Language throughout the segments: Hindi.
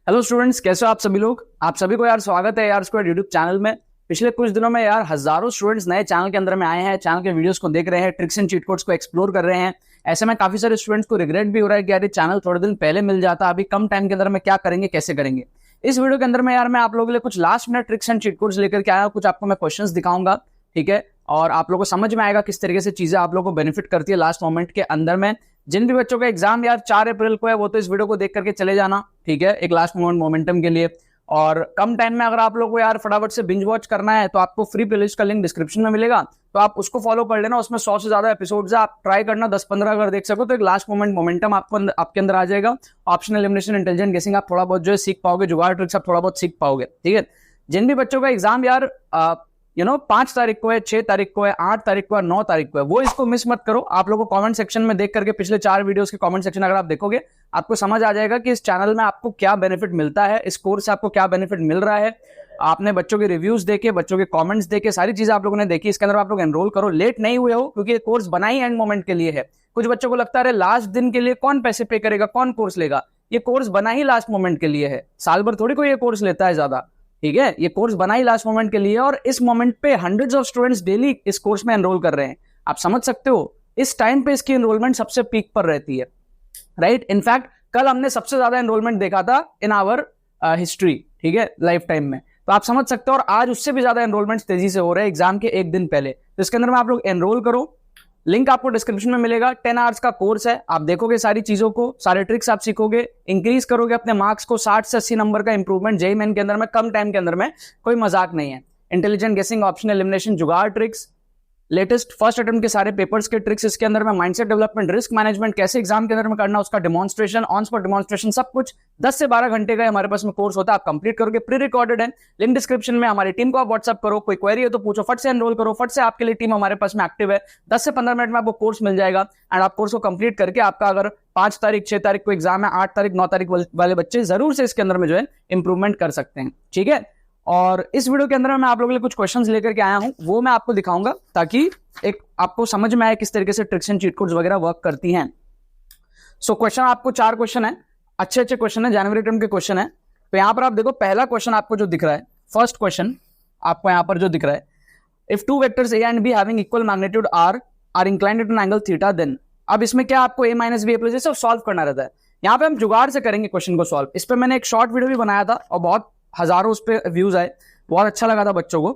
हेलो स्टूडेंट्स, कैसे हो आप सभी लोग। आप सभी को यार स्वागत है यार स्क्वाड यूट्यूब चैनल में। पिछले कुछ दिनों में यार हजारों स्टूडेंट्स नए चैनल के अंदर में आए हैं, चैनल के वीडियोस को देख रहे हैं, ट्रिक्स एंड चीट कोड्स को एक्सप्लोर कर रहे हैं। ऐसे में काफी सारे स्टूडेंट्स को रिग्रेट भी हो रहा है कि यार ये चैनल थोड़े दिन पहले मिल जाता, अभी कम टाइम के अंदर में क्या करेंगे, कैसे करेंगे। इस वीडियो के अंदर में यार मैं आप लोगों के लिए कुछ last minute tricks and cheat codes लेकर के आया हूं। कुछ आपको मैं क्वेश्चंस दिखाऊंगा, ठीक है, और आप लोगों को समझ में आएगा किस तरीके से चीजें आप लोगों को बेनिफिट करती है लास्ट मोमेंट के अंदर में। जिन भी बच्चों का एग्जाम यार 4 अप्रैल को है वो तो इस वीडियो को देख करके चले जाना, ठीक है, एक लास्ट मोमेंट मोमेंटम के लिए। और कम टाइम में अगर आप लोगों को यार फटाफट से बिंज वॉच करना है तो आपको फ्री प्लेलिस्ट का लिंक डिस्क्रिप्शन में मिलेगा, तो आप उसको फॉलो कर लेना। उसमें 100 से ज्यादा एपिसोड्स है, आप ट्राई करना 10-15 अगर देख सको तो एक लास्ट मोमेंट मोमेंटम आपके अंदर आ जाएगा। ऑप्शनल एलिमिनेशन, इंटेलिजेंट गेसिंग आप थोड़ा बहुत जो है सीख पाओगे, जुगाड़ ट्रिक्स आप थोड़ा बहुत सीख पाओगे, ठीक है। जिन भी बच्चों का एग्जाम यार 5 तारीख को है, 6 तारीख को है, 8 तारीख को है, 9 तारीख को है, वो इसको मिस मत करो। आप लोगों को कमेंट सेक्शन में देख करके पिछले 4 वीडियोस के कमेंट सेक्शन अगर आप देखोगे आपको समझ आ जाएगा कि इस चैनल में आपको क्या बेनिफिट मिलता है, इस कोर्स से आपको क्या बेनिफिट मिल रहा है। आपने बच्चों के रिव्यूज देखे, बच्चों के कमेंट्स देखे, सारी चीजें आप लोगों ने देखी। इसके अंदर आप लोग एनरोल करो, लेट नहीं हुए हो, क्योंकि ये कोर्स बना ही एंड मोमेंट के लिए है। कुछ बच्चों को लगता है लास्ट दिन के लिए कौन पैसे पे करेगा, कौन कोर्स लेगा। ये कोर्स बना ही लास्ट मोमेंट के लिए है, साल भर थोड़ी कोई ये कोर्स लेता है ज्यादा, ठीक है। ये कोर्स बना ही लास्ट मोमेंट के लिए और इस मोमेंट पे हंड्रेड्स ऑफ स्टूडेंट्स डेली इस कोर्स में एनरोल कर रहे हैं। आप समझ सकते हो इस टाइम पे इसकी एनरोलमेंट सबसे पीक पर रहती है, राइट। इनफैक्ट कल हमने सबसे ज्यादा एनरोलमेंट देखा था इन आवर हिस्ट्री, ठीक है, लाइफ टाइम में। तो आप समझ सकते हो और आज उससे भी ज्यादा एनरोलमेंट तेजी से हो रहे हैं एग्जाम के एक दिन पहले। तो इसके अंदर में आप लोग एनरोल करो, लिंक आपको डिस्क्रिप्शन में मिलेगा। 10 आवर्स का कोर्स है, आप देखोगे सारी चीजों को, सारे ट्रिक्स आप सीखोगे, इंक्रीज करोगे अपने मार्क्स को। 60 से 80 नंबर का इंप्रूवमेंट जेईई मेन के अंदर में कम टाइम के अंदर में, कोई मजाक नहीं है। इंटेलिजेंट गेसिंग, ऑप्शनल एलिमिनेशन, जुगाड़ ट्रिक्स, लेटेस्ट फर्स्ट अटेम्प्ट के सारे पेपर्स के ट्रिक्स इसके अंदर में, माइंडसेट डेवलपमेंट, रिस्क मैनेजमेंट कैसे एग्जाम के अंदर में करना, उसका डेमोन्स्ट्रेशन, ऑन स्पॉट डेमोन्स्ट्रेशन, सब कुछ 10 से 12 घंटे का हमारे पास में कोर्स होता है। आप कंप्लीट करोगे, प्री रिकॉर्डेड है, लिंक डिस्क्रिप्शन में। हमारी टीम को आप व्हाट्सअप करो, कोई क्वेरी है तो पूछो, फट से एनरोल करो, फट से आपके लिए टीम हमारे पास में एक्टिव है। 10 से 15 मिनट में आपको कोर्स मिल जाएगा एंड आप कोर्स को कंप्लीट करके आपका अगर 5 तारीख 6 तारीख को एग्जाम है, 8 तारीख 9 तारीख वाले बच्चे जरूर से इसके अंदर में जो है इंप्रूवमेंट कर सकते हैं, ठीक है। और इस वीडियो के अंदर मैं आप लोगों के लिए कुछ क्वेश्चंस लेकर के आया हूं, वो मैं आपको दिखाऊंगा ताकि एक आपको समझ में आए किस तरीके से ट्रिक्स एंड चीट कोड्स वगैरह वर्क करती हैं। सो क्वेश्चन आपको 4 क्वेश्चन है, अच्छे अच्छे क्वेश्चन है, जनवरी टर्म के क्वेश्चन है। तो यहां पर आप देखो, पहला क्वेश्चन आपको जो दिख रहा है, फर्स्ट क्वेश्चन आपको यहां पर जो दिख रहा है, if 2 vectors A and B having equal magnitude are inclined at an angle theta then. अब इसमें क्या आपको a माइनस बी प्लस से सॉल्व करना रहता है। यहाँ पे हम जुगाड़ से करेंगे क्वेश्चन को सॉल्व। इस पर मैंने एक शॉर्ट वीडियो भी बनाया था और बहुत हजारों उस पर व्यूज आए, बहुत अच्छा लगा था बच्चों को।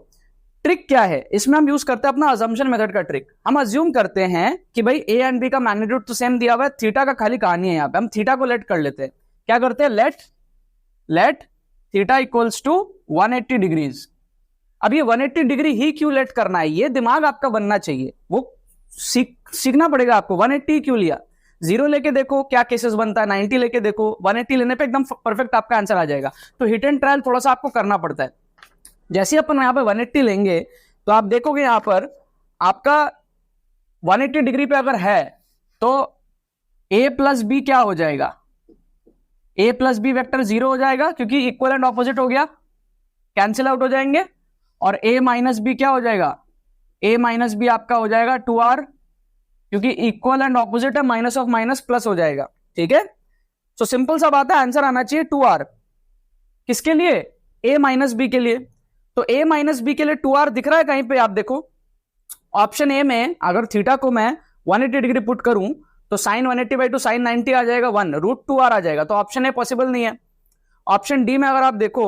ट्रिक क्या है इसमें, हम यूज करते हैं अपना अजम्पशन मेथड का ट्रिक। हम अज्यूम करते हैं कि भाई ए एंड बी का मैग्नीट्यूड तो सेम दिया हुआ है, थीटा का खाली कहानी है। यहाँ पे हम थीटा को लेट कर लेते हैं। क्या करते हैं, let theta equals to 180 degrees. अब ये 180 डिग्री ही क्यों लेट करना है, ये दिमाग आपका बनना चाहिए, वो सीखना पड़ेगा आपको। 180 क्यों लिया, 0 लेके देखो क्या केसेस बनता है, 90 लेके देखो, 180 लेने पे एकदम परफेक्ट आपका आंसर आ जाएगा। तो हिट एंड ट्रायल थोड़ा सा आपको करना पड़ता है। जैसे अपन यहां पे 180 लेंगे तो आप देखोगे यहां पर आपका 180 डिग्री पे अगर है तो a प्लस बी क्या हो जाएगा, a प्लस बी वेक्टर 0 हो जाएगा क्योंकि इक्वल एंड ऑपोजिट हो गया, कैंसिल आउट हो जाएंगे। और a माइनस बी क्या हो जाएगा, a माइनस बी आपका हो जाएगा 2r, क्योंकि इक्वल एंड ऑपोजिट है, माइनस ऑफ माइनस प्लस हो जाएगा, ठीक है। सो सिंपल सा बात है, आंसर आना चाहिए 2r। किसके लिए, a माइनस बी के लिए। तो a माइनस बी के लिए 2r दिख रहा है कहीं पे, आप देखो ऑप्शन ए में अगर थीटा को मैं 180 डिग्री पुट करूं तो साइन 180/2 साइन 90 आ जाएगा, 1√2r आ जाएगा। तो ऑप्शन ए पॉसिबल नहीं है। ऑप्शन डी में अगर आप देखो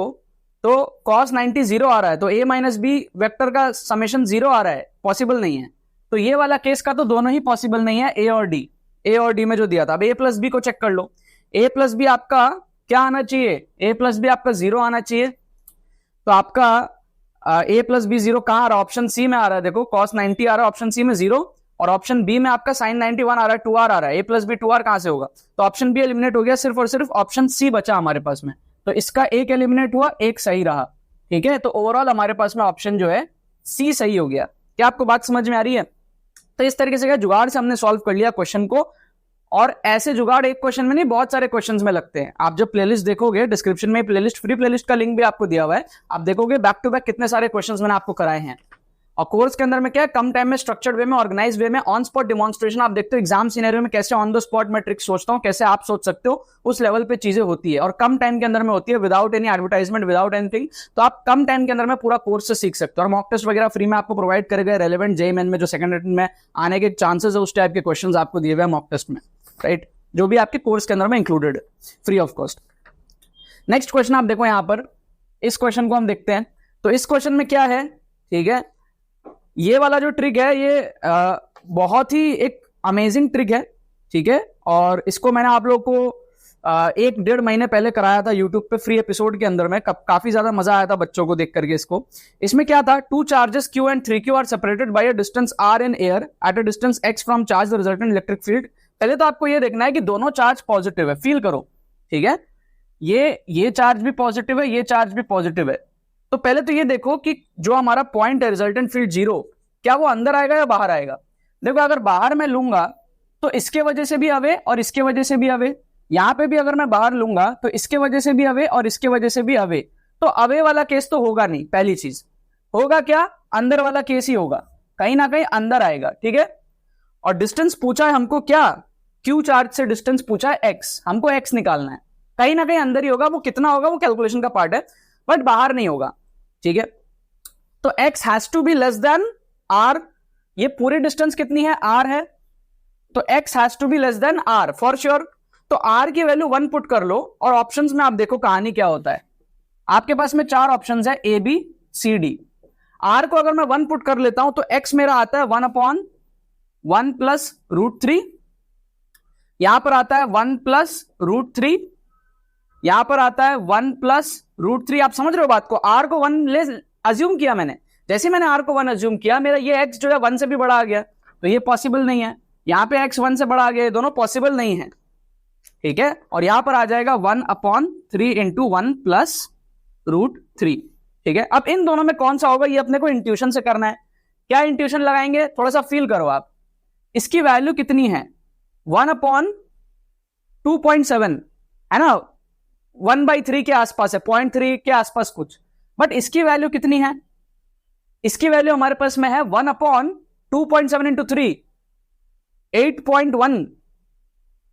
तो cos 90 0 आ रहा है, तो a माइनस बी वेक्टर का समेशन 0 आ रहा है, पॉसिबल नहीं है। तो ये वाला केस का तो दोनों ही पॉसिबल नहीं है, ए और डी में जो दिया था। अब a प्लस बी को चेक कर लो, a प्लस बी आपका क्या आना चाहिए, a प्लस बी आपका 0 आना चाहिए। तो आपका a प्लस बी 0 कहां आ रहा है, ऑप्शन सी में आ रहा है। देखो cos 90 आ रहा है ऑप्शन सी में 0, और ऑप्शन बी में आपका sin 91 आ रहा है, 2r आ रहा है। a प्लस बी 2r कहां से होगा, तो ऑप्शन बी एलिमिनेट हो गया, सिर्फ और सिर्फ ऑप्शन सी बचा हमारे पास में। तो इसका एक एलिमिनेट हुआ, एक सही रहा, ठीक है। तो ओवरऑल हमारे पास में ऑप्शन जो है सी सही हो गया। क्या आपको बात समझ में आ रही है। तो इस तरीके से जुगाड़ से हमने सॉल्व कर लिया क्वेश्चन को। और ऐसे जुगाड़ एक क्वेश्चन में नहीं, बहुत सारे क्वेश्चंस में लगते हैं। आप जब प्लेलिस्ट देखोगे, डिस्क्रिप्शन में प्लेलिस्ट, फ्री प्लेलिस्ट का लिंक भी आपको दिया हुआ है, आप देखोगे बैक टू बैक कितने सारे क्वेश्चंस मैंने आपको कराए हैं। और कोर्स के अंदर में क्या है, कम टाइम में स्ट्रक्चर्ड वे में ऑर्गेनाइज वे में ऑन स्पॉट डिमॉन्स्ट्रेशन। आप देखते हो एग्जाम सिनेरियो में कैसे ऑन द स्पॉट मैं ट्रिक सोचता हूं, कैसे आप सोच सकते हो, उस लेवल पे चीजें होती है और कम टाइम के अंदर में होती है, without any advertisement, without anything. तो आप कम टाइम के अंदर में पूरा कोर्स से सीख सकते हो। और मॉक टेस्ट वगैरह फ्री में आपको प्रोवाइड करेगा, रेलेवेंट जेईई में जो सेकंड अटेम्प्ट में आने के चांसेस है उस टाइप के क्वेश्चन आपको दिए हुए मॉक टेस्ट में, राइट, जो भी आपके कोर्स के अंदर में इंक्लूडेड है, free of cost. Next question आप देखो यहां पर, इस क्वेश्चन को हम देखते हैं। तो इस क्वेश्चन में क्या है, ठीक है, ये वाला जो ट्रिक है ये बहुत ही एक अमेजिंग ट्रिक है, ठीक है, और इसको मैंने आप लोग को 1-1.5 महीने पहले कराया था यूट्यूब पे फ्री एपिसोड के अंदर में। काफी ज्यादा मजा आया था बच्चों को देख करके इसको। इसमें क्या था, 2 charges Q and 3Q are separated by a distance R in air at a distance x from charge the resultant electric field. पहले तो आपको ये देखना है कि दोनों चार्ज पॉजिटिव है, फील करो, ठीक है, ये चार्ज भी पॉजिटिव है, ये चार्ज भी पॉजिटिव है। तो पहले तो ये देखो कि जो हमारा पॉइंट है रिजल्टेंट फील्ड 0, क्या वो अंदर आएगा या बाहर आएगा। देखो अगर बाहर मैं लूंगा तो इसके वजह से भी अवे और इसके वजह से भी अवे, यहां पे भी अगर मैं बाहर लूंगा तो इसके वजह से भी अवे और इसके वजह से भी अवे। तो अवे वाला केस तो होगा नहीं, पहली चीज होगा क्या, अंदर वाला केस ही होगा, कहीं ना कहीं अंदर आएगा, ठीक है। और डिस्टेंस पूछा है हमको क्या, क्यू चार्ज से डिस्टेंस पूछा है x, हमको x निकालना है, कहीं ना कहीं अंदर ही होगा, वो कितना होगा वो कैलकुलेशन का पार्ट है, बट बाहर नहीं होगा, ठीक है। तो x has to be less than r, ये पूरी डिस्टेंस कितनी है, r है, तो x has to be less than r for sure. तो r की वैल्यू 1 पुट कर लो और ऑप्शंस में आप देखो कहानी क्या होता है। आपके पास में 4 ऑप्शंस है A B C D। r को अगर मैं 1 पुट कर लेता हूं तो x मेरा आता है 1/1 प्लस √3, यहां पर आता है 1 प्लस √3, यहां पर आता है 1 प्लस √3। आप समझ रहे हो बात को, r को 1 ले अज्यूम किया मैंने, जैसे मैंने r को 1 अज्यूम किया, मेरा ये x जो है 1 से भी बड़ा आ गया, तो ये पॉसिबल नहीं है। यहां पे x 1 से बड़ा आ गया, ये दोनों पॉसिबल नहीं है, ठीक है। और यहां पर आ जाएगा 1/3 इंटू 1 प्लस √3, ठीक है। अब इन दोनों में कौन सा होगा ये अपने को इंट्यूशन से करना है। क्या इंट्यूशन लगाएंगे, थोड़ा सा फील करो आप, इसकी वैल्यू कितनी है, 1/2.7 है ना, 1/3 के आसपास है, 0.3 के आसपास कुछ, बट इसकी वैल्यू कितनी है, इसकी वैल्यू हमारे पास में है 1/2.7 इंटू 3, 8.1,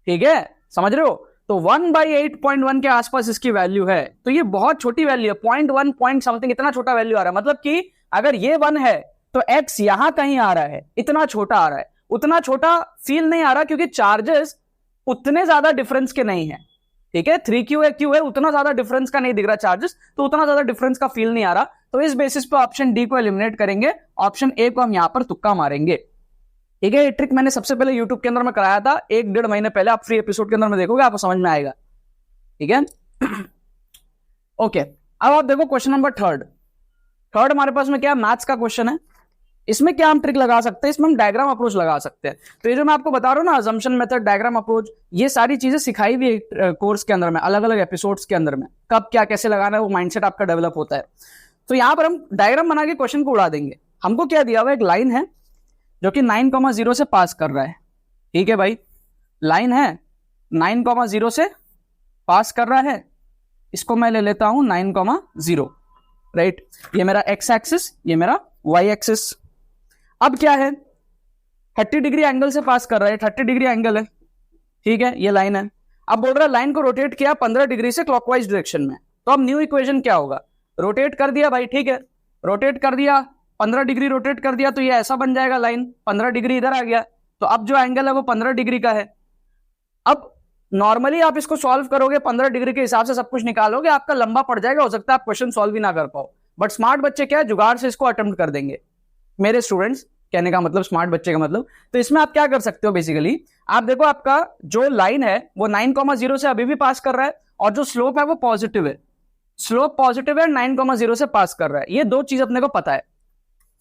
ठीक है, समझ रहे हो। तो 1/8.1 के आसपास इसकी वैल्यू है, तो ये बहुत छोटी वैल्यू है, 0.1 पॉइंट समथिंग, इतना छोटा वैल्यू आ रहा है। मतलब कि अगर ये 1 है तो x यहां कहीं आ रहा है, इतना छोटा आ रहा है। उतना छोटा फील नहीं आ रहा क्योंकि चार्जेस उतने ज्यादा डिफरेंस के नहीं है, ठीक है, 3Q है Q है, उतना ज्यादा डिफरेंस का नहीं दिख रहा चार्जेस, तो उतना ज्यादा डिफरेंस का फील नहीं आ रहा। तो इस बेसिस पे ऑप्शन डी को एलिमिनेट करेंगे, ऑप्शन ए को हम यहां पर तुक्का मारेंगे, ठीक है। ये ट्रिक मैंने सबसे पहले यूट्यूब के अंदर में कराया था 1-1.5 महीने पहले, आप फ्री एपिसोड के अंदर में देखोगे, आपको समझ में आएगा, ठीक है। ओके, अब आप देखो क्वेश्चन नंबर थर्ड हमारे पास में क्या मैथ्स का क्वेश्चन है। इसमें क्या हम ट्रिक लगा सकते हैं, इसमें हम डायग्राम अप्रोच लगा सकते हैं। तो ये जो मैं आपको बता रहा हूं ना, अजम्पशन मेथड, डायग्राम अप्रोच, ये सारी चीजें सिखाई हुई है कोर्स के अंदर में, अलग अलग एपिसोड्स के अंदर में, कब क्या कैसे लगाना है, वो माइंडसेट आपका डेवलप होता है। तो यहां पर हम डायग्राम बना के क्वेश्चन को उड़ा देंगे। हमको क्या दिया हुआ, एक लाइन है जो कि 9,0 से पास कर रहा है, ठीक है भाई, लाइन है 9,0 से पास कर रहा है, इसको मैं ले लेता हूं 9,0, राइट। ये मेरा x एक्सिस, ये मेरा y एक्सिस। अब क्या है, 30 डिग्री एंगल से पास कर रहा है, 30 डिग्री एंगल है, ठीक है, ये लाइन है। अब बोल रहा है लाइन को रोटेट किया 15 डिग्री से क्लॉकवाइज डायरेक्शन में, तो अब न्यू इक्वेशन क्या होगा, रोटेट कर दिया भाई, ठीक है, रोटेट कर दिया 15 डिग्री रोटेट कर दिया, तो ये ऐसा बन जाएगा, लाइन 15 डिग्री इधर आ गया, तो अब जो एंगल है वो 15 डिग्री का है। अब नॉर्मली आप इसको सॉल्व करोगे 15 डिग्री के हिसाब से सब कुछ निकालोगे, आपका लंबा पड़ जाएगा, हो सकता है आप क्वेश्चन सॉल्व भी ना कर पाओ, बट स्मार्ट बच्चे क्या है, जुगाड़ से इसको अटेम्प्ट कर देंगे, मेरे स्टूडेंट्स, कहने का मतलब स्मार्ट बच्चे का मतलब। तो इसमें आप क्या कर सकते हो, बेसिकली आप देखो आपका जो लाइन है वो 9,0 से अभी भी पास कर रहा है, और जो स्लोप है वो पॉजिटिव है, स्लोप पॉजिटिव है, 9,0 से पास कर रहा है। ये दो चीज अपने को पता है।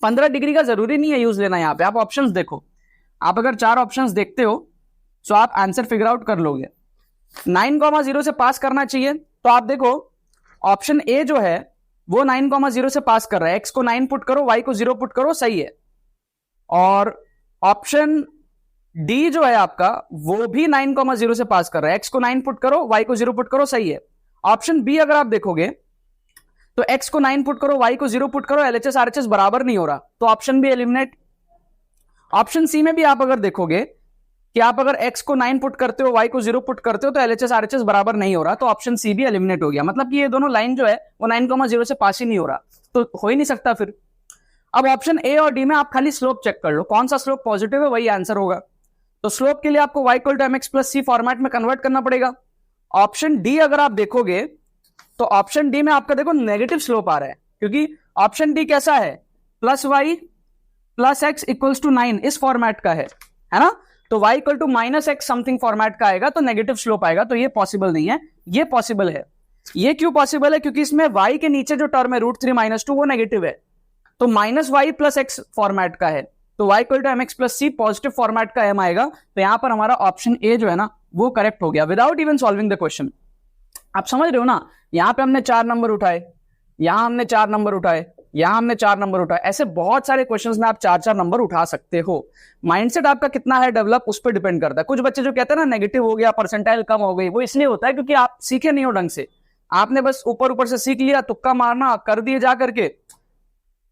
15 डिग्री का जरूरी नहीं है यूज लेना, यहाँ पे आप ऑप्शंस देखो, आप अगर 4 ऑप्शंस देखते हो तो आप आंसर फिगर आउट कर लोगे। 9,0 से पास करना चाहिए, तो आप देखो ऑप्शन ए जो है वो 9,0 से पास कर रहा है, x को 9 पुट करो, y को 0 पुट करो, सही है। और ऑप्शन डी जो है आपका वो भी 9,0 से पास कर रहा है, x को 9 पुट करो, y को 0 पुट करो, सही है। ऑप्शन बी अगर आप देखोगे तो x को 9 पुट करो, y को 0 पुट करो, LHS RHS बराबर नहीं हो रहा, तो ऑप्शन भी एलिमिनेट। ऑप्शन सी में भी आप अगर देखोगे कि आप अगर x को 9 पुट करते हो, y को 0 पुट करते हो, तो LHS RHS बराबर नहीं हो रहा, तो ऑप्शन सी भी एलिमिनेट हो गया। मतलब कि ये दोनों लाइन जो है वो 9,0 से पास ही नहीं हो रहा, तो हो ही नहीं सकता फिर। अब ऑप्शन ए और डी में आप खाली स्लोप चेक कर लो, कौन सा स्लोप पॉजिटिव है वही आंसर होगा। तो स्लोप के लिए आपको y equal to mx plus c format में कन्वर्ट करना पड़ेगा। ऑप्शन डी अगर आप देखोगे तो ऑप्शन डी में आपका देखो नेगेटिव स्लोप आ रहा है, क्योंकि ऑप्शन डी कैसा है, plus Y plus X equals to 9 इस फॉर्मेट का है ना। तो y equal to minus X something format का आएगा, तो नेगेटिव स्लोप आएगा, तो ये पॉसिबल नहीं है। ये पॉसिबल है। ये क्यों पॉसिबल है, क्योंकि इसमें y के नीचे जो टर्म है √3 - 2 वो नेगेटिव है, तो minus Y plus X format का है, तो y equal to mx plus c positive format का m आएगा। तो यहां पर हमारा ऑप्शन ए जो है ना वो करेक्ट हो गया without even solving the question. आप समझ रहे हो ना, यहां पे हमने 4 नंबर उठाए, यहां हमने 4 नंबर उठाए, यहां हमने 4 नंबर उठाए, ऐसे बहुत सारे क्वेश्चंस में आप 4-4 नंबर उठा सकते हो। माइंडसेट आपका कितना है डेवलप उस पर डिपेंड करता है। कुछ बच्चे जो कहते हैं ना नेगेटिव हो गया, परसेंटाइल कम हो गई, वो इसलिए होता है क्योंकि आप सीखे नहीं हो ढंग से। आपने बस ऊपर ऊपर से सीख लिया, तुक्का मारना कर दिए, जा करके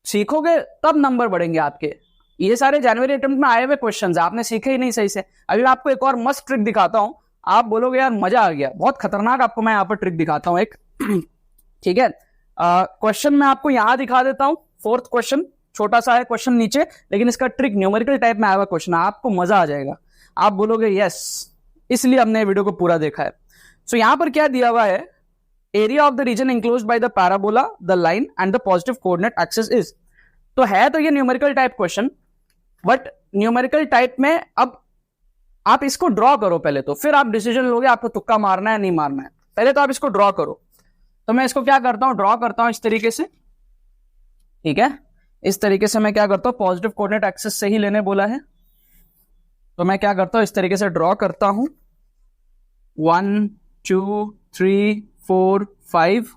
सीखोगे तब नंबर बढ़ेंगे आपके। ये सारे जनवरी अटेम्प्ट में आए हुए क्वेश्चंस आपने सीखे ही नहीं सही से। अभी मैं आपको एक और मस्त ट्रिक दिखाता हूं, आप बोलोगे यार मजा आ गया, बहुत खतरनाक आपको मैं यहाँ पर ट्रिक दिखाता हूं एक। ठीक है, क्वेश्चन मैं आपको यहां दिखा देता हूं। 4th क्वेश्चन, छोटा सा है क्वेश्चन नीचे, लेकिन इसका ट्रिक न्यूमेरिकल टाइप में आया हुआ क्वेश्चन है, आपको मजा आ जाएगा। आप बोलोगे यस, इसलिए हमने वीडियो को पूरा देखा है। सो यहां पर क्या दिया हुआ है, area of the region enclosed by the parabola, the line and the positive coordinate axis is. तो है तो ये numerical type question, but numerical type में अब आप इसको ड्रॉ करो पहले, तो फिर आप डिसीजन लोगे आपको तुक्का मारना है नहीं मारना है। पहले तो आप इसको ड्रॉ करो। तो मैं इसको क्या करता हूं, ड्रॉ करता हूं इस तरीके से। ठीक है, इस तरीके से मैं क्या करता हूं, पॉजिटिव कोऑर्डिनेट एक्सिस से ही लेने बोला है, तो मैं क्या करता हूं इस तरीके से ड्रॉ करता हूं। 1 2 3 4 5,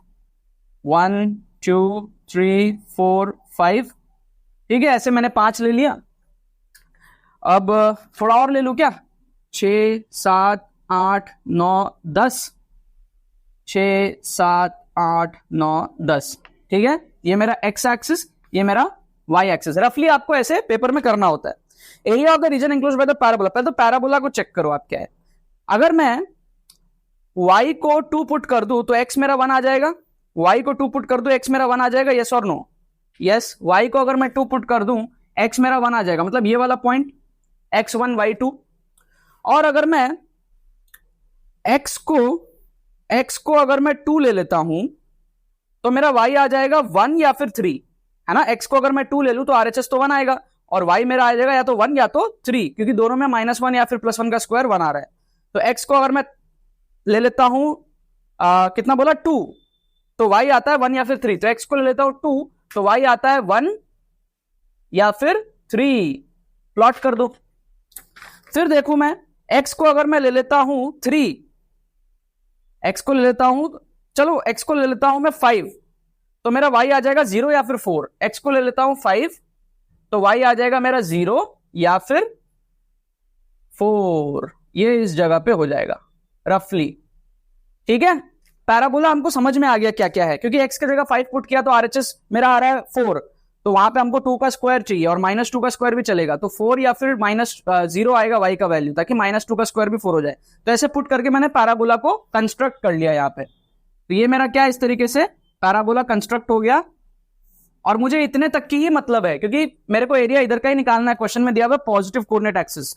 1 2 3 4 5। ठीक है, ऐसे मैंने 5 ले लिया। अब थोड़ा और ले लू क्या, 6 7 8 9 10, 6 7 8 9 10। ठीक है, ये मेरा एक्स एक्सिस, ये मेरा वाई एक्सिस। रफली आपको ऐसे पेपर में करना होता है। Area of the region enclosed by the parabola, पहले तो पैराबोला को चेक करो आप क्या है। अगर मैं y को 2 पुट कर दूं तो x मेरा 1 आ जाएगा, y को 2 पुट कर दूं x मेरा 1 आ जाएगा, यस और नो? यस, y को अगर मैं 2 पुट कर दूं x मेरा 1 आ जाएगा, मतलब ये वाला पॉइंट x1 y2। और अगर मैं x को अगर मैं 2 ले लेता हूं तो मेरा y आ जाएगा 1 या फिर 3, है ना। x को अगर मैं 2 ले लूं तो RHS तो 1 आएगा, और y मेरा आ जाएगा या तो 1 या तो 3, क्योंकि दोनों में -1 या फिर +1 का स्क्वायर 1 आ रहा है। तो x को अगर मैं ले लेता हूं कितना बोला, 2, तो y आता है 1 या फिर 3। तो x को ले लेता हूं 2, तो y आता है 1 या फिर 3। प्लॉट कर दो। फिर देखो मैं x को अगर मैं ले लेता हूं 3, x को ले लेता हूं, चलो x को ले लेता हूं मैं 5, तो मेरा y आ जाएगा 0 या फिर 4। x को ले लेता हूं 5, तो y आ जाएगा मेरा 0 या फिर 4। ये इस जगह पे हो जाएगा रफली। ठीक है, पैराबोला हमको समझ में आ गया क्या क्या है, क्योंकि x की जगह 5 पुट किया तो RHS मेरा आ रहा है 4, तो वहां पे हमको 2 का स्क्वायर चाहिए, और -2 का स्क्वायर भी चलेगा, तो 4 या फिर -0 आएगा y का वैल्यू, ताकि -2 का स्क्वायर भी 4 हो जाए। तो ऐसे पुट करके मैंने पैराबोला को कंस्ट्रक्ट कर लिया यहाँ पे। तो ये मेरा क्या, इस तरीके से पैराबोला कंस्ट्रक्ट हो गया। और मुझे इतने तक की ही मतलब है, क्योंकि मेरे को एरिया इधर का ही निकालना है, क्वेश्चन में दिया हुआ पॉजिटिव कोऑर्डिनेट एक्सिस।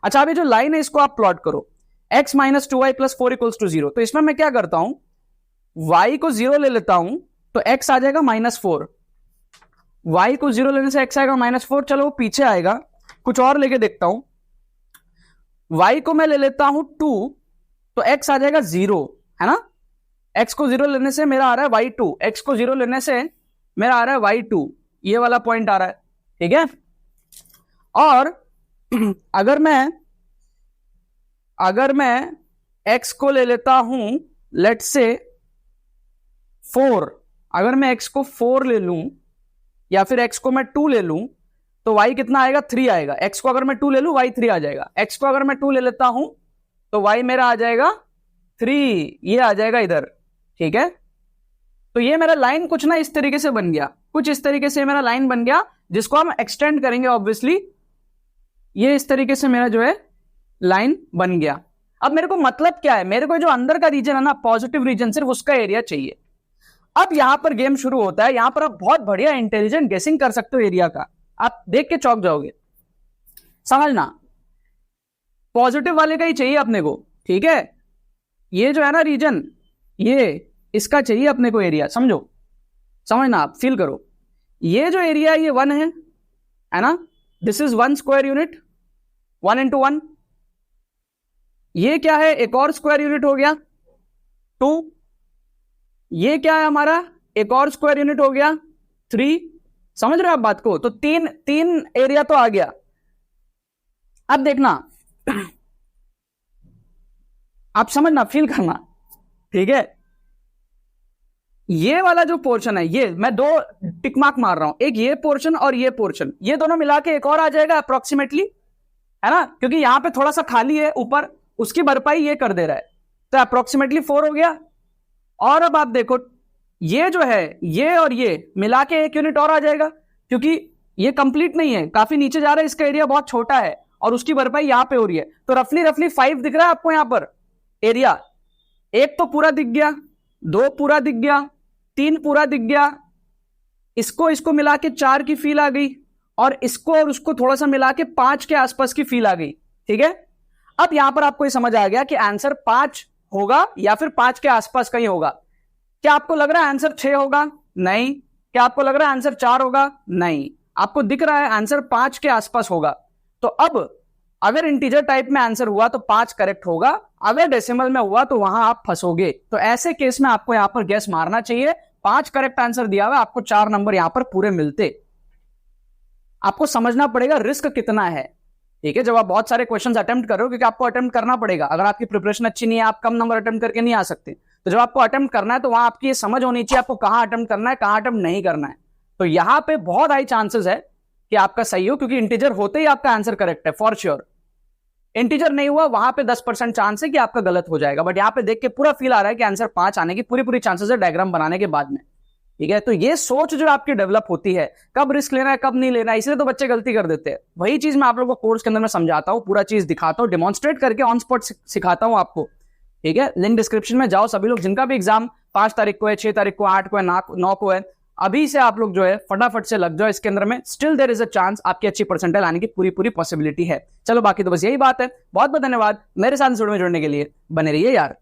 अच्छा, अभी जो लाइन है इसको आप प्लॉट करो, x - 2y + 4 = 0। तो इसमें मैं क्या करता हूं, y को 0 ले लेता हूं तो x आ जाएगा -4, y को 0 लेने से x आएगा -4। चलो वो पीछे आएगा, कुछ और लेके देखता हूं। y को मैं ले लेता हूं 2, तो x आ जाएगा 0, है ना। x को 0 लेने से मेरा आ रहा है y2, x को 0 लेने से मेरा आ रहा है y2, ये वाला पॉइंट आ रहा है। ठीक है, और अगर मैं x को ले लेता हूं लेट्स से 4, अगर मैं x को 4 ले लूं या फिर x को मैं 2 ले लूं तो y कितना आएगा, 3 आएगा। x को अगर मैं 2 ले लूं y 3 आ जाएगा। x को अगर मैं 2 ले लेता हूं तो y मेरा आ जाएगा 3, ये आ जाएगा इधर। ठीक है, तो ये मेरा लाइन कुछ ना इस तरीके से बन गया, कुछ इस तरीके से मेरा लाइन बन गया, जिसको हम एक्सटेंड करेंगे ऑब्वियसली। ये इस तरीके से मेरा जो है लाइन बन गया। अब मेरे को मतलब क्या है, मेरे को जो अंदर का रीजन है ना, पॉजिटिव रीजन, सिर्फ उसका एरिया चाहिए। अब यहां पर गेम शुरू होता है, यहां पर आप बहुत बढ़िया इंटेलिजेंट गेसिंग कर सकते हो एरिया का, आप देख के चौंक जाओगे। समझना, पॉजिटिव वाले का ही चाहिए अपने को, ठीक है। ये जो है ना रीजन, ये इसका चाहिए अपने को एरिया, समझो, समझना, आप फील करो। ये जो एरिया है ये 1 है ना, this is 1 square unit, 1 into 1। ये क्या है, एक और स्क्वायर यूनिट हो गया 2। ये क्या है हमारा, एक और स्क्वायर यूनिट हो गया 3। समझ रहे हो आप बात को, तो तीन एरिया तो आ गया। अब देखना, आप समझना, फील करना, ठीक है। ये वाला जो पोर्शन है, ये मैं 2 टिक मार्क मार रहा हूं, एक ये पोर्शन और ये पोर्शन, ये दोनों मिला के एक और आ जाएगा अप्रोक्सीमेटली, है ना, क्योंकि यहां पे थोड़ा सा खाली है ऊपर, उसकी भरपाई ये कर दे रहा है, तो अप्रोक्सीमेटली 4 हो गया। और अब आप देखो, ये जो है ये और ये मिला के 1 यूनिट और आ जाएगा, क्योंकि ये कंप्लीट नहीं है, काफी नीचे जा रहा है, इसका एरिया बहुत छोटा है और उसकी भरपाई यहां पे हो रही है। तो रफली 5 दिख रहा है आपको यहां पर एरिया। 1 तो पूरा दिख गया, 2 पूरा दिख गया, 3 पूरा दिख गया, इसको मिला के 4 की फील आ गई, और इसको और उसको थोड़ा सा मिला के 5 के आसपास की फील आ गई, ठीक है। अब यहां पर आपको ये समझ आ गया कि आंसर 5 होगा या फिर 5 के आसपास कहीं होगा। क्या आपको लग रहा है आंसर 6 होगा? नहीं। क्या आपको लग रहा है आंसर 4 होगा? नहीं। आपको दिख रहा है आंसर 5 के आसपास होगा। तो अब अगर इंटीजर टाइप में आंसर हुआ तो 5 करेक्ट होगा, अगर डेसिमल में हुआ तो वहां आप फंसोगे। तो ऐसे केस में आपको यहां पर गैस मारना चाहिए, 5 करेक्ट आंसर दिया हुआ, आपको 4 नंबर यहां पर पूरे मिलते। आपको समझना पड़ेगा रिस्क कितना है, ठीक है, जब आप बहुत सारे क्वेश्चंस अटेम्प्ट कर रहे हो, क्योंकि आपको अटेम्प्ट करना पड़ेगा। अगर आपकी प्रिपरेशन अच्छी नहीं है, आप कम नंबर अटेम्प्ट करके नहीं आ सकते। तो जब आपको अटेम्प्ट करना है तो वहां आपकी ये समझ होनी चाहिए आपको कहां अटेम्प्ट करना है, कहां अटेम्प्ट नहीं करना है। तो यहां पे बहुत हाई चांसेस है कि आपका सही हो, क्योंकि इंटीजर होते ही आपका आंसर करेक्ट है फॉर श्योर। इंटीजर नहीं हुआ, वहां पे 10% चांस है कि आपका गलत हो जाएगा, बट यहां पे देख के पूरा फील आ रहा है कि आंसर 5 आने की पूरी चांसेस है डायग्राम बनाने के बाद में, ठीक है। तो ये सोच जो आपकी डेवलप होती है, कब रिस्क लेना है कब नहीं लेना है, इसलिए तो बच्चे गलती कर देते हैं। वही चीज मैं आप लोगों को कोर्स के अंदर में समझाता हूं, पूरा चीज दिखाता हूं, डिमॉन्स्ट्रेट करके ऑन स्पॉट सिखाता हूं आपको, ठीक है। लिंक डिस्क्रिप्शन में जाओ, सभी लोग जिनका भी एग्जाम 5 तारीख को है, 6 तारीख को, 8 को है, 9 को है, अभी से आप लोग जो है फटाफट से लग जाओ इसके अंदर में। Still there is a chance आपकी अच्छी परसेंटाइल आने की पूरी पॉसिबिलिटी है। चलो बाकी तो बस यही बात है। बहुत बहुत धन्यवाद मेरे साथ जुड़ने के लिए, बने रहिए यार।